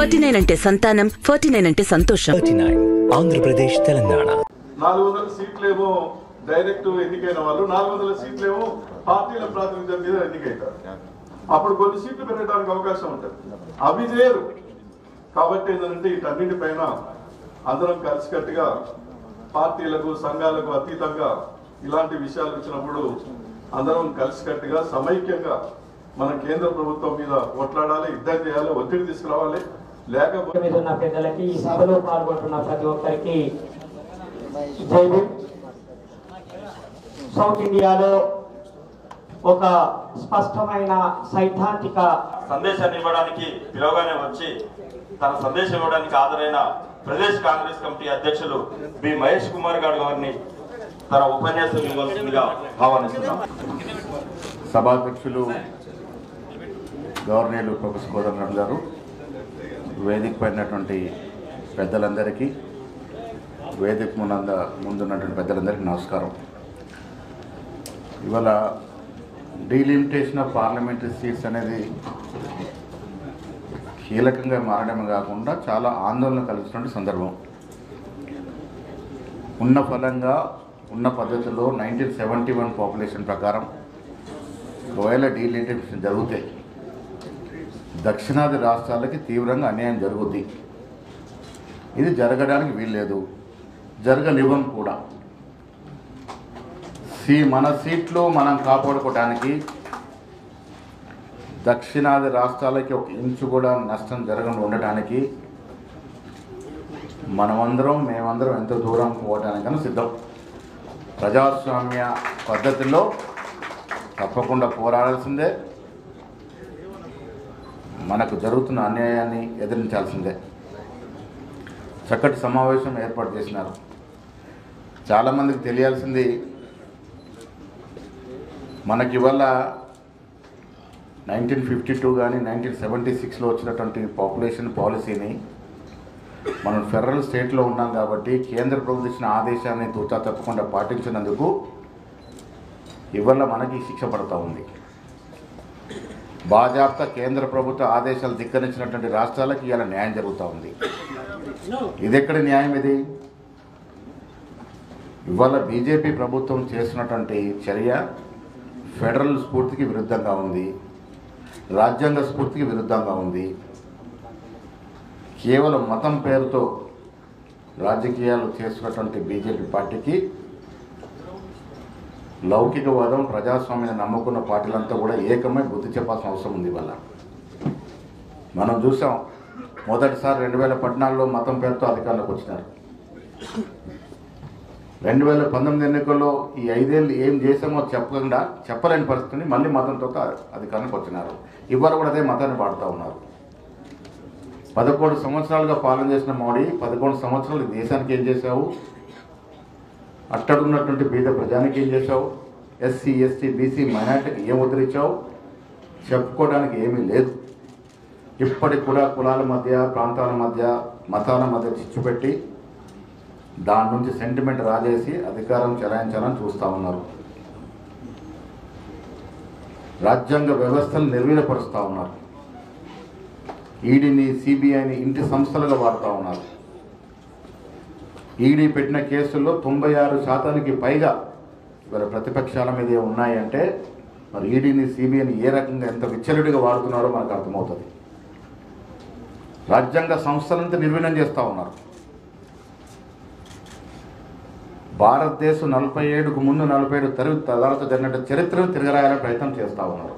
39 అంటే సంతానం, 49 అంటే సంతోషం. 39 ఆంధ్రప్రదేశ్ తెలంగాణ. 400 సీట్లేమో డైరెక్ట్ ఎన్నికైన వాళ్ళు, 400 సీట్లేమో పార్టీల ప్రాతినిధ్యం మీద ఎన్నికైతారు. అప్పుడు కొన్ని సీట్లు పెరగడానికి అవకాశం ఉంటుంది. అవి చేయరు. కాబట్టి ఏంటంటే వీటన్నిటిపైన అందరం కలిసికట్టుగా పార్టీలకు సంఘాలకు అతీతంగా ఇలాంటి విషయాలు వచ్చినప్పుడు అందరం కలిసికట్టుగా సమైక్యంగా మన కేంద్ర ప్రభుత్వం మీద కొట్లాడాలి, యుద్ధం చేయాలి, ఒత్తిడి తీసుకురావాలి. లేకపోతే పెద్దలకి ఈ సభలో పాల్గొంటున్న ప్రతి ఒక్కరికి జై భీమ్. సౌత్ ఇండియాలో ఒక స్పష్టమైన సైద్ధాంతిక సందేశాన్ని ఇవ్వడానికి పిలవగానే వచ్చి తన సందేశం ఇవ్వడానికి హాజరైన ప్రదేశ్ కాంగ్రెస్ కమిటీ అధ్యక్షులు బి మహేష్ కుమార్ గారిని తన ఉపన్యాసం ఇవ్వాల్సిందిగా ఆహ్వానిస్తున్నాం. సభాధ్యక్షులు గవర్నర్లు ప్రొఫెసర్ కోదండరామ్ గారు, వేదిక పైనటువంటి పెద్దలందరికీ, వేదిక ముందున్నటువంటి పెద్దలందరికీ నమస్కారం. ఇవాళ డీలిమిటేషన్ ఆఫ్ పార్లమెంటరీ సీట్స్ అనేది కీలకంగా మారడమే కాకుండా చాలా ఆందోళన కలిగిస్తున్న సందర్భం. ఉన్న ఫలంగా ఉన్న పద్ధతిలో 1971 పాపులేషన్ ప్రకారం ఒకవేళ డీలిమిటేషన్ జరిగితే దక్షిణాది రాష్ట్రాలకి తీవ్రంగా అన్యాయం జరుగుద్ది. ఇది జరగడానికి వీల్లేదు, జరగనివ్వం కూడా. మన సీట్లు మనం కాపాడుకోవడానికి దక్షిణాది రాష్ట్రాలకి ఒక ఇంచు కూడా నష్టం జరగకుండా ఉండటానికి మేమందరం ఎంత దూరం పోవడానికైనా సిద్ధం. ప్రజాస్వామ్య పద్ధతిలో తప్పకుండా పోరాడాల్సిందే, మనకు జరుగుతున్న అన్యాయాన్ని ఎదిరించాల్సిందే. చక్కటి సమావేశం ఏర్పాటు చేసినారు. చాలామందికి తెలియాల్సింది, మనకి ఇవాళ 1952 కానీ 1976లో వచ్చినటువంటి పాపులేషన్ పాలసీని మనం ఫెడరల్ స్టేట్లో ఉన్నాం కాబట్టి కేంద్ర ప్రభుత్వం ఇచ్చిన ఆదేశాన్ని తూచా తప్పకుండా పాటించినందుకు ఇవాళ మనకి శిక్ష పడుతూ ఉంది. బాజాప్తా కేంద్ర ప్రభుత్వ ఆదేశాలు ధిక్కరించినటువంటి రాష్ట్రాలకు ఇవాళ న్యాయం జరుగుతూ ఉంది. ఇది ఎక్కడి న్యాయం? ఇది ఇవాళ బీజేపీ ప్రభుత్వం చేస్తున్నటువంటి చర్య ఫెడరల్ స్ఫూర్తికి విరుద్ధంగా ఉంది, రాజ్యాంగ స్ఫూర్తికి విరుద్ధంగా ఉంది. కేవలం మతం పేరుతో రాజకీయాలు చేస్తున్నటువంటి బీజేపీ పార్టీకి లౌకికవాదం, ప్రజాస్వామ్యాన్ని నమ్ముకున్న పార్టీలంతా కూడా ఏకమై బుద్ధి చెప్పాల్సిన అవసరం ఉంది. వల్ల మనం చూసాం, మొదటిసారి 2014లో మతం పేరుతో అధికారంలోకి వచ్చినారు. 2019 ఎన్నికల్లో ఈ 5 ఏళ్ళు ఏం చేసామో చెప్పలేని పరిస్థితిని మళ్ళీ మతంతో అధికారానికి వచ్చినారు. ఇవాళ కూడా అదే మతాన్ని వాడుతూ ఉన్నారు. 11 సంవత్సరాలుగా పాలన చేసిన మోడీ 11 సంవత్సరాలు దేశానికి ఏం చేశావు? అట్టడున్నటువంటి బీద ప్రజానికి ఏం చేశావు? ఎస్సీ, ఎస్టీ, బీసీ, మైనార్టీకి ఏం ఉద్ధరించావు? చెప్పుకోవడానికి ఏమీ లేదు. ఇప్పటికి కూడా కులాల మధ్య, ప్రాంతాల మధ్య, మతాల మధ్య చిచ్చు పెట్టి దాని నుంచి సెంటిమెంట్ రాజేసి అధికారం చెలాయించాలని చూస్తూ ఉన్నారు. రాజ్యాంగ వ్యవస్థను నిర్వీర్యపరుస్తూ ఉన్నారు. ఈడీని, సిబిఐని ఇంటి సంస్థలుగా వాడుతూ ఉన్నారు. ఈడీ పెట్టిన కేసుల్లో 96% పైగా ఇవాళ ప్రతిపక్షాల మీద ఉన్నాయంటే మరి ఈడీని, సిబిఐని ఏ రకంగా ఎంత విచ్చలవిడిగా వాడుతున్నారో మనకు అర్థమవుతుంది. రాజ్యాంగ సంస్థలంతా నిర్వీర్యం చేస్తూ ఉన్నారు. భారతదేశం 47కు ముందు 47 తరాలతో జరిగినట్టు చరిత్రను తిరగరాయాలని ప్రయత్నం చేస్తూ ఉన్నారు.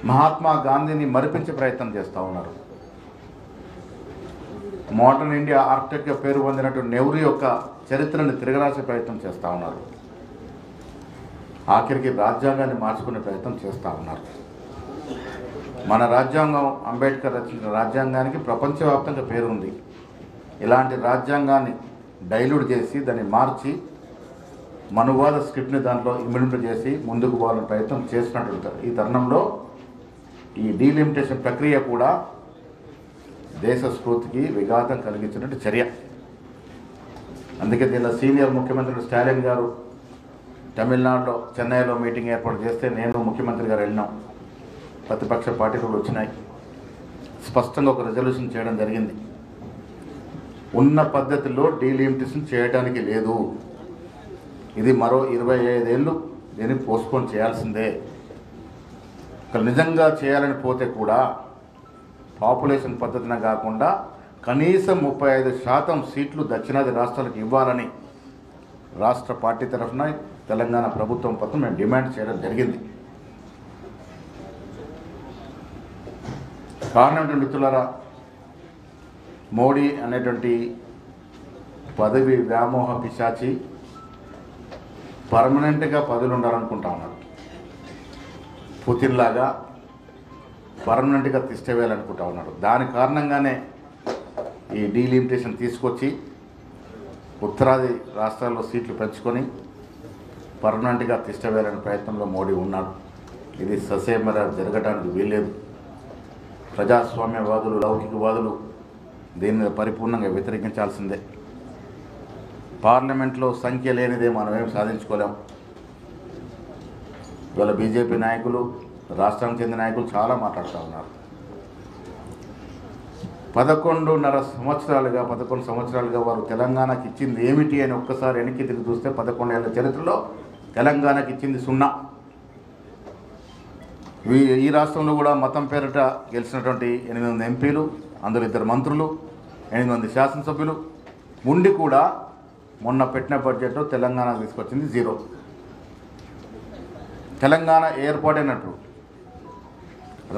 మహాత్మా గాంధీని మరిపించే ప్రయత్నం చేస్తూ ఉన్నారు. మోడర్న్ ఇండియా ఆర్కిటెక్ట్గా పేరు పొందినట్టు నెహ్రూ యొక్క చరిత్రను తిరగరాసే ప్రయత్నం చేస్తూ ఉన్నారు. ఆఖరికి రాజ్యాంగాన్ని మార్చుకునే ప్రయత్నం చేస్తూ ఉన్నారు. మన రాజ్యాంగం, అంబేద్కర్ రచించిన రాజ్యాంగానికి ప్రపంచవ్యాప్తంగా పేరుంది. ఇలాంటి రాజ్యాంగాన్ని డైల్యూట్ చేసి దాన్ని మార్చి మనువాద స్క్రిప్ట్ని దాంట్లో ఇంప్లిమెంట్ చేసి ముందుకు పోవాలని ప్రయత్నం చేస్తున్నట్టు ఈ తరుణంలో ఈ డీలిమిటేషన్ ప్రక్రియ కూడా దేశ స్ఫూర్తికి విఘాతం కలిగించినట్టు చర్య. అందుకే దీనిలో సీనియర్ ముఖ్యమంత్రి స్టాలిన్ గారు తమిళనాడులో, చెన్నైలో మీటింగ్ ఏర్పాటు చేస్తే నేను ముఖ్యమంత్రి గారు వెళ్ళినాం. ప్రతిపక్ష పార్టీలు వచ్చినాయి. స్పష్టంగా ఒక రెజల్యూషన్ చేయడం జరిగింది. ఉన్న పద్ధతిలో డీలిమిటేషన్ చేయడానికి లేదు. ఇది మరో 25 ఏళ్ళు దీన్ని పోస్ట్పోన్ చేయాల్సిందే. ఇక్కడ నిజంగా చేయాలని పోతే కూడా పాపులేషన్ పద్ధతిన కాకుండా కనీసం 35% సీట్లు దక్షిణాది రాష్ట్రాలకు ఇవ్వాలని రాష్ట్ర పార్టీ తరఫున తెలంగాణ ప్రభుత్వం పట్ల మేము డిమాండ్ చేయడం జరిగింది. కారణం మిత్రులారా, మోడీ అనేటువంటి పదవి వ్యామోహ పిశాచి పర్మనెంట్గా పదవులు ఉండాలనుకుంటా ఉన్నారు. పుతిన్ లాగా పర్మనెంట్గా తిష్టవేయాలనుకుంటా ఉన్నాడు. దాని కారణంగానే ఈ డీలిమిటేషన్ తీసుకొచ్చి ఉత్తరాది రాష్ట్రాల్లో సీట్లు పెంచుకొని పర్మనెంట్గా తిష్టవేయాలనే ప్రయత్నంలో మోడీ ఉన్నాడు. ఇది ససేమరా జరగడానికి వీల్లేదు. ప్రజాస్వామ్యవాదులు, లౌకికవాదులు దీన్ని పరిపూర్ణంగా వ్యతిరేకించాల్సిందే. పార్లమెంట్లో సంఖ్య లేనిదే మనం ఏం సాధించుకోలేం. ఇవాళ బీజేపీ నాయకులు, రాష్ట్రానికి చెందిన నాయకులు చాలా మాట్లాడుతూ ఉన్నారు. 11 సంవత్సరాలుగా వారు తెలంగాణకి ఇచ్చింది ఏమిటి అని ఒక్కసారి వెనక్కి తిరిగి చూస్తే 11 ఏళ్ల చరిత్రలో తెలంగాణకి ఇచ్చింది 0. ఈ రాష్ట్రంలో కూడా మతం పేరిట గెలిచినటువంటి 8 ఎంపీలు, అందులో 2 మంత్రులు, 8 శాసనసభ్యులు ఉండి కూడా మొన్న పెట్టిన బడ్జెట్లో తెలంగాణ తీసుకొచ్చింది 0. తెలంగాణ ఏర్పాటైనట్టు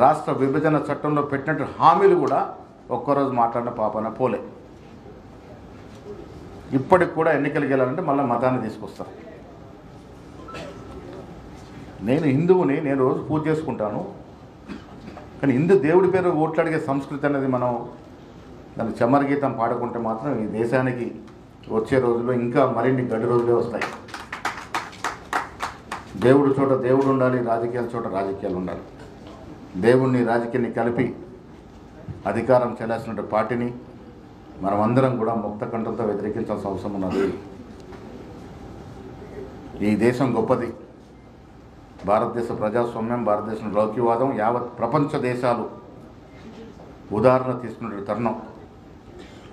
రాష్ట్ర విభజన చట్టంలో పెట్టినట్టు హామీలు కూడా ఒక్కరోజు మాట్లాడిన పాపన పోలే. ఇప్పటికి కూడా ఎన్నికలకు వెళ్ళాలంటే మళ్ళీ మతాన్ని తీసుకొస్తారు. నేను హిందువుని, నేను రోజు పూజ చేసుకుంటాను. కానీ హిందూ దేవుడి పేరు ఓట్లు అడిగే సంస్కృతి అనేది మనం దానికి చమరగీతం పాడుకుంటే మాత్రం ఈ దేశానికి వచ్చే రోజుల్లో ఇంకా మరిన్ని గడి రోజులే వస్తాయి. దేవుడి చోట దేవుడు ఉండాలి, రాజకీయాల చోట రాజకీయాలు ఉండాలి. దేవుణ్ణి రాజకీయాన్ని కలిపి అధికారం చెల్లాల్సిన పార్టీని మనమందరం కూడా ముక్త కంఠంతో వ్యతిరేకించాల్సిన అవసరం ఉన్నది. ఈ దేశం గొప్పది. భారతదేశ ప్రజాస్వామ్యం, భారతదేశం లౌకికవాదం యావత్ ప్రపంచ దేశాలు ఉదాహరణ తీసుకునే తరుణం.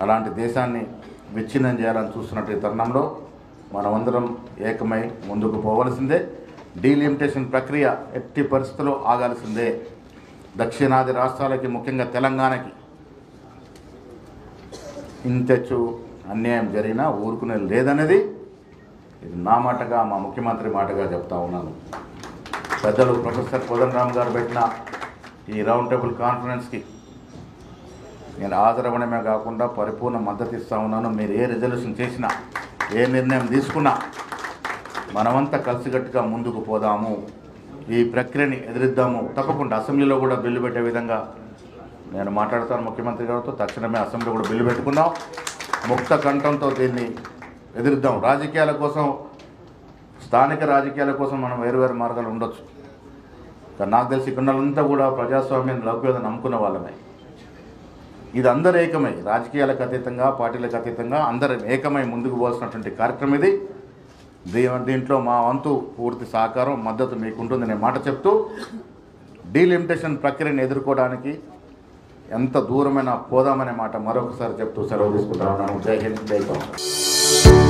అలాంటి దేశాన్ని విచ్ఛిన్నం చేయాలని చూస్తున్నట్టు తరుణంలో మనమందరం ఏకమై ముందుకు పోవలసిందే. డీలిమిటేషన్ ప్రక్రియ ఎట్టి పరిస్థితుల్లో ఆగాల్సిందే. దక్షిణాది రాష్ట్రాలకి, ముఖ్యంగా తెలంగాణకి ఇంతెచ్చు అన్యాయం జరిగినా ఊరుకునే లేదనేది ఇది నా మాటగా, మా ముఖ్యమంత్రి మాటగా చెప్తా ఉన్నాను. పెద్దలు ప్రొఫెసర్ కోదండరామ్ గారు పెట్టిన ఈ రౌండ్ టేబుల్ కాన్ఫరెన్స్కి నేను హాజరవ్వడమే కాకుండా పరిపూర్ణ మద్దతు ఇస్తూ ఉన్నాను. మీరు ఏ రిజల్యూషన్ చేసినా, ఏ నిర్ణయం తీసుకున్నా మనమంతా కలిసికట్టుగా ముందుకు పోదాము. ఈ ప్రక్రియని ఎదిరిద్దాము. తప్పకుండా అసెంబ్లీలో కూడా బిల్లు పెట్టే విధంగా నేను మాట్లాడతాను ముఖ్యమంత్రి గారితో. తక్షణమే అసెంబ్లీలో కూడా బిల్లు పెట్టుకుందాం. ముక్త కంఠంతో దీన్ని ఎదిరిద్దాం. రాజకీయాల కోసం, స్థానిక రాజకీయాల కోసం మనం వేరు మార్గాలు ఉండొచ్చు. కానీ నాకు తెలిసి ఇక్కడంతా కూడా ప్రజాస్వామ్యం, లౌకికత నమ్ముకున్న వాళ్ళమే. ఇది అందరూ ఏకమై, రాజకీయాలకు అతీతంగా, పార్టీలకు అతీతంగా అందరూ ఏకమై ముందుకు పోవాల్సినటువంటి కార్యక్రమం ఇది. దీంట్లో మా వంతు పూర్తి సహకారం, మద్దతు మీకుంటుంది అనే మాట చెప్తూ, డీలిమిటేషన్ ప్రక్రియను ఎదుర్కోవడానికి ఎంత దూరమైనా పోదామనే మాట మరొకసారి చెప్తూ సెలవు తీసుకుంటా ఉన్నాను. జై హింద్, జై భారత్.